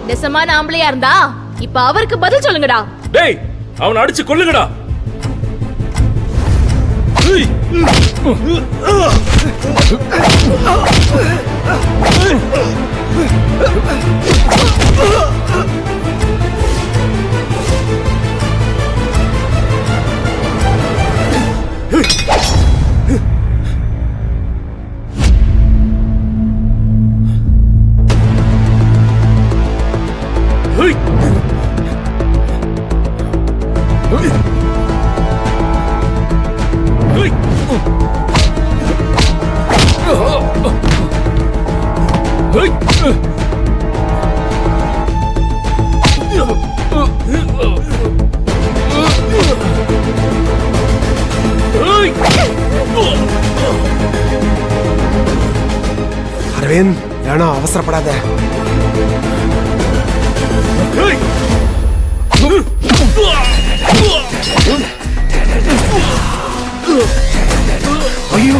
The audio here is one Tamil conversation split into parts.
நெசமான ஆம்பளையா இருந்தா இப்ப அவருக்கு பதில் சொல்லுங்கடா. டேய், அவனை அடிச்சு கொல்லுங்கடா. அரவிந்த், வேணா அவசரப்படாத. ஐயோ, ஐயோ,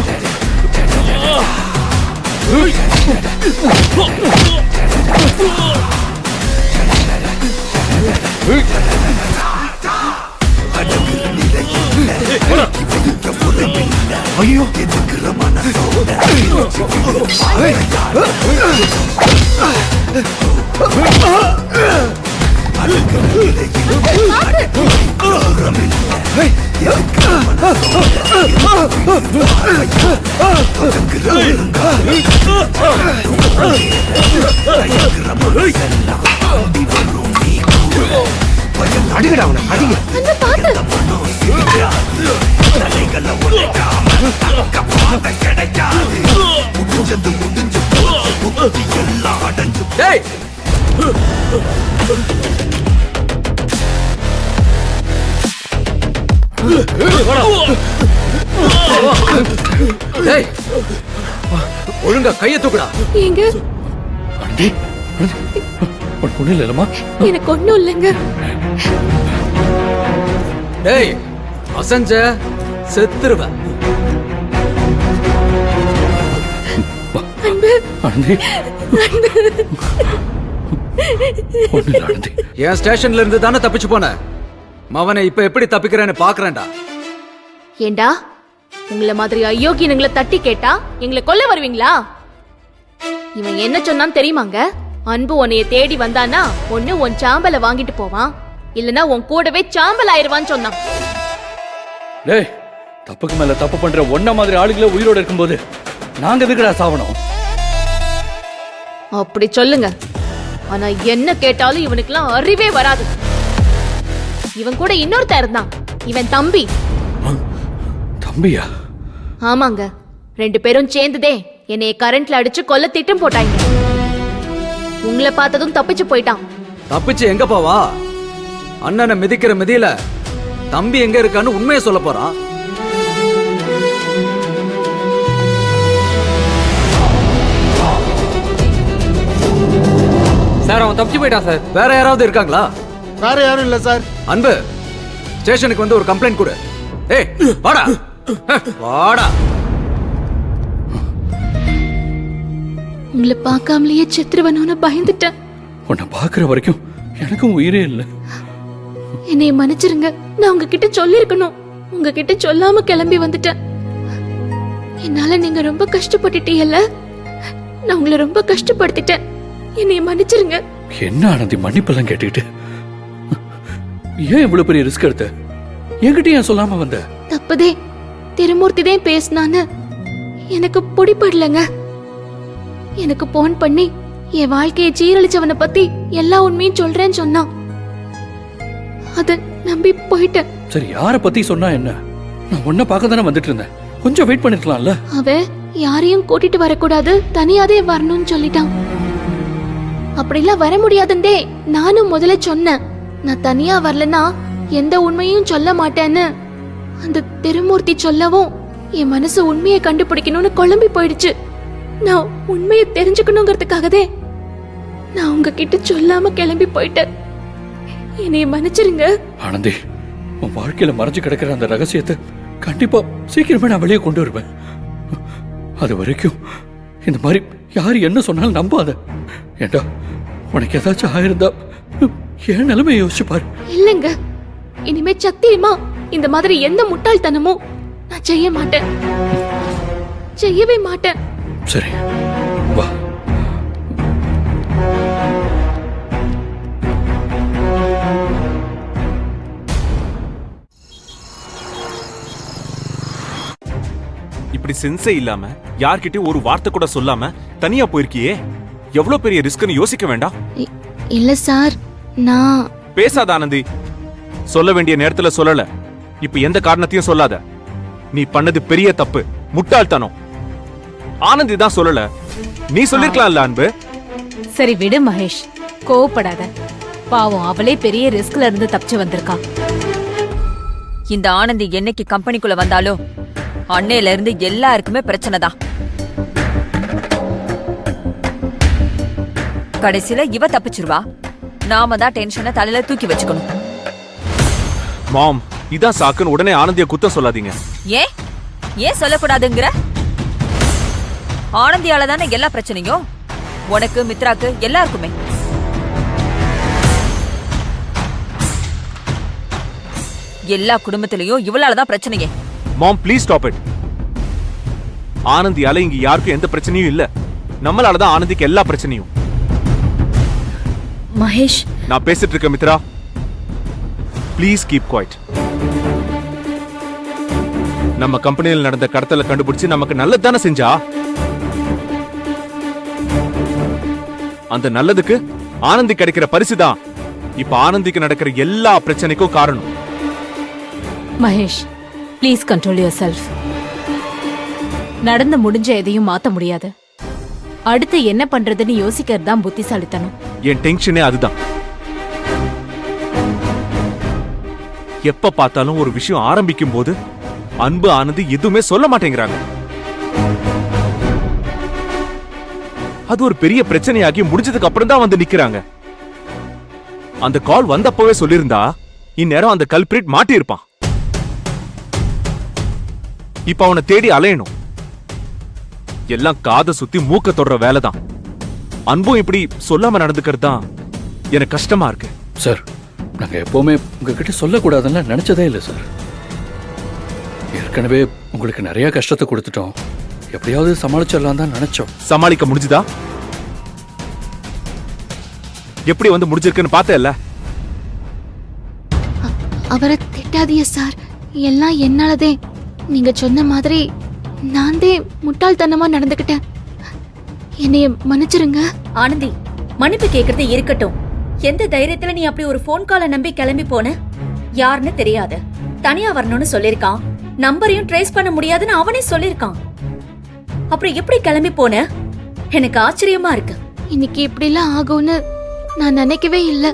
அடிக்கடா அவனை, அடிங்க. டேய், டேய், ஒழுங்கா கைய தூக்குடா. ஏங்க, ஆண்டி, உனக்கு ஒண்ணும் இல்லைல்லம்மா? எனக்கு ஒண்ணும் இல்லைங்க. டேய், அசஞ்ச செத்துருவேன். ஆண்டி, ஒண்ணும் இல்லை ஆண்டி. என் ஸ்டேஷன்ல இருந்து தானே தப்பிச்சு போன. மவனை இப்ப எப்படி தப்பிக்கிறேன்னு பாக்குறேன்டா. ஏண்டா, உங்கள மாதிரி அயோக்கியனுங்களை தட்டி கேட்டா எங்களை கொல்ல வருவீங்களா? இவன் என்ன சொன்னான்னு தெரியுமாங்க? அன்பு உன்னைய தேடி வந்தானா ஒண்ணு உன் சாம்பலை வாங்கிட்டு போவான், இல்லனா உன் கூடவே சாம்பல் ஆயிருவான்னு சொன்னான். டேய், தப்புக்கு மேல தப்பு பண்ற ஒன்ன மாதிரி ஆளுங்களே உயிரோட இருக்கும்போது நாங்க எதுக்குடா சாவணும்? அப்படி சொல்லுங்க. ஆனா என்ன கேட்டாலும் இவனுக்குலாம் அறிவே வராது. இவன் கூட இன்னொருத்தன் இருந்தான், இவன் தம்பி. தம்பியா? ஆமாங்க, 2 பேரும் சேர்ந்துதே என்னைய கரண்ட்ல அடிச்சு கொல்ல திட்டம் போட்டாங்க. உங்களை பார்த்ததும் தப்பிச்சு போயிட்டான். தப்பிச்சு எங்க போவா? அண்ணனை மிதிக்கிற மிதியில தம்பி எங்க இருக்கான்னு உண்மையை சொல்ல போறான். சார், அவன் தப்பிச்சு போயிட்டான் சார். வேற யாராவது இருக்காங்களா? வேற யாரும் இல்ல சார். அன்பு, ஸ்டேஷனுக்கு வந்து ஒரு கம்ப்ளைண்ட் கொடு. ஏய், வாடா வாடா. உங்களை பார்க்காமலேயே செத்துருவனோன்னு பயந்துட்டேன். உன்னை பாக்குற வரைக்கும் எனக்கும் உயிரே இல்லை. என்னைய மன்னிச்சிருங்க. நான் உங்ககிட்ட சொல்லிருக்கணும், உங்ககிட்ட சொல்லாம கிளம்பி வந்துட்டேன். என்னால நீங்க ரொம்ப கஷ்டப்பட்டுட்டீங்கல்ல, நான் உங்களை ரொம்ப கஷ்டப்படுத்திட்டேன். என்னைய மன்னிச்சிருங்க. என்ன ஆனந்தி மன்னிப்பெல்லாம் கேட்டுக்கிட்டு ஏன் இவ்வளவு பெரிய ரிஸ்க் எடுத்த? என்கிட்ட ஏன் சொல்லாம வந்த? தப்புதே, திருமூர்த்தி தான் பேசினான்னு எனக்கு பிடிப்படலங்க. எனக்கு போன் பண்ணி என் வாழ்க்கையை சீரழிச்சவனை பத்தி எல்லா உண்மையும் சொல்றேன்னு சொன்னான். அத நம்பி போயிட்டேன். சரி, யார பத்தி சொன்னா என்ன? நான் உன்னை பார்க்க தானே வந்துட்டு இருந்தேன். கொஞ்சம் வெயிட் பண்ணிருக்கலாம்ல. அவன் யாரையும் கூட்டிட்டு வரக்கூடாது, தனியாதே வரணும்னு சொல்லிட்டான். அப்படிலாம் வர முடியாதுந்தே நானும் முதல்ல சொன்னேன். நான் தனியா வரலனா எந்த உண்மையும் சொல்ல மாட்டேன்னு. அந்த திருமூர்த்தி சொல்லவும் என் மனசு உண்மையை கண்டுபிடிக்கணும்னு குழம்பி போயிடுச்சு. நான் உண்மையை தெரிஞ்சுக்கணுங்கிறதுக்காகவே நான் உங்ககிட்ட சொல்லாம கிளம்பி போயிட்டேன். என்னைய மன்னிச்சிருங்க. ஆனந்தி, உன் வாழ்க்கையில மறைஞ்சு கிடக்கிற அந்த ரகசியத்தை கண்டிப்பா சீக்கிரமே நான் வெளியே கொண்டு வருவேன். அது வரைக்கும் இந்த மாதிரி யாரு என்ன சொன்னாலும் நம்பாத. ஏண்டா, உனக்கு ஏதாச்சும் ஆயிருந்தா என் நிலைமையை யோசிச்சு பாரு. இல்லைங்க, இனிமே சத்தியமா இந்த மாதிரி எந்த முட்டாள்தனமும் நான் செய்ய மாட்டேன், செய்யவே மாட்டேன். சரி வா. இப்படி சென்ஸே இல்லாம யார்கிட்டயும் ஒரு வார்த்தை கூட சொல்லாம தனியா போயிருக்கியே, எவ்வளவு பெரிய ரிஸ்க்னு யோசிக்க வேண்டாம்? இல்ல சார், நான் பேசாத ஆனந்தி. சொல்ல வேண்டிய நேரத்துல சொல்லல. இப்ப எந்த காரணத்தையும் சொல்லாத. நீ பண்ணது பெரிய தப்பு, முட்டாள்தனம். ஆனந்தி தான் சொல்லல, நீ சொல்லிருக்கலாம்ல அன்பு. சரி விடு மகேஷ், கோவப்படாத. பாவம், அவளே பெரிய ரிஸ்க்ல இருந்து தப்பிச்சு வந்திருக்கா. இந்த ஆனந்தி என்னைக்கு கம்பெனிக்குள்ள வந்தாலோ அன்னையில இருந்து எல்லாருக்குமே பிரச்சனை தான். கடைசியில இவ தப்பிச்சிருவா, நாம தான் டென்ஷனை தலையில தூக்கி வச்சுக்கணும். மாம், இதான் சாக்குன்னு உடனே ஆனந்திய குத்தம் சொல்லாதீங்க. ஏன் ஏன் சொல்லக்கூடாதுங்கிற? ஆனந்தியால தானே எல்லா பிரச்சனையும், உனக்கு, மித்ராக்கு, எல்லாருக்குமே. எல்லா குடும்பத்திலயும் இவளாலதான் பிரச்சனையே. மாம் ப்ளீஸ் ஸ்டாப் இட். ஆனந்தியால இங்க யாருக்கும் எந்த பிரச்சனையும் இல்ல. நம்மளாலதான் ஆனந்திக்கு எல்லா பிரச்சனையும். மகேஷ், நான் பேசிட்டு இருக்க மித்ரா, ப்ளீஸ் கீப் குவைட். நம்ம கம்பெனியில் நடந்த கடத்தலை கண்டுபிடிச்சு நமக்கு நல்லது தானே செஞ்சா. அந்த நல்லதுக்கு ஆனந்தி கிடைக்கிற பரிசுதான் இப்ப ஆனந்திக்கு நடக்கிற எல்லா பிரச்சனைக்கும் காரணம். Mahesh, please control your self. நடந்து முடிஞ்ச எதையும் மாத்த முடியாது. அடுத்து என்ன பண்றதுன்னு யோசிக்கிறது தான் புத்திசாலித்தனம். என் டென்ஷனே அதுதான். எப்ப பார்த்தாலும் ஒரு விஷயம் ஆரம்பிக்கும் போது அன்பு ஆனந்தி எதுவுமே சொல்ல மாட்டேங்கிறாங்க. அது ஒரு பெரிய பிரச்சனையாகி முடிஞ்சதுக்கு அப்புறம் தான் வந்து நிக்கிறாங்க. அந்த கால் வந்தப்பவே சொல்லிருந்தா இந்நேரம் அந்த கல்பிரிட் மாட்டி இருப்பான். இப்ப அவனை தேடி அலையணும். எல்லாம் காதை சுத்தி மூக்க தொடர வேலைதான். அன்பும் இப்படி சொல்லாம நடந்துக்கிறது தான் எனக்கு கஷ்டமா இருக்கு. சார், நாங்க எப்பவுமே உங்ககிட்ட சொல்லக்கூடாதுன்னு நினைச்சதே இல்லை சார். ஏற்கனவே உங்களுக்கு நிறைய கஷ்டத்தை கொடுத்துட்டோம், எப்படியாவது சமாளிச்சிடலாம் தான் நினைச்சோம். சமாளிக்க முடிஞ்சுதா? எப்படி வந்து முடிஞ்சிருக்குன்னு பார்த்தேல்ல. அவரை திட்டாதீங்க சார், எல்லாம் என்னாலதே. நீங்க சொன்ன மாதிரி நான் தான் முட்டாள்தனமா நடந்துக்கிட்டேன், என்னைய மன்னிச்சிருங்க. ஆனந்தி, மன்னிப்பு கேக்குறது இருக்கட்டும். எந்த தைரியத்துல நீ அப்படி ஒரு போன் காலை நம்பி கிளம்பி போன? யாருன்னு தெரியாது, தனியா வரணும்னு சொல்லிருக்கான். நம்பரையும் ட்ரேஸ் பண்ண முடியாதுன்னு அவனே சொல்லிருக்கான். அப்புறம் எப்படி கிளம்பி போன? எனக்கு ஆச்சரியமா இருக்கு. இன்னைக்கு இப்படிலாம் ஆகும்னு நான் நினைக்கவே இல்லை.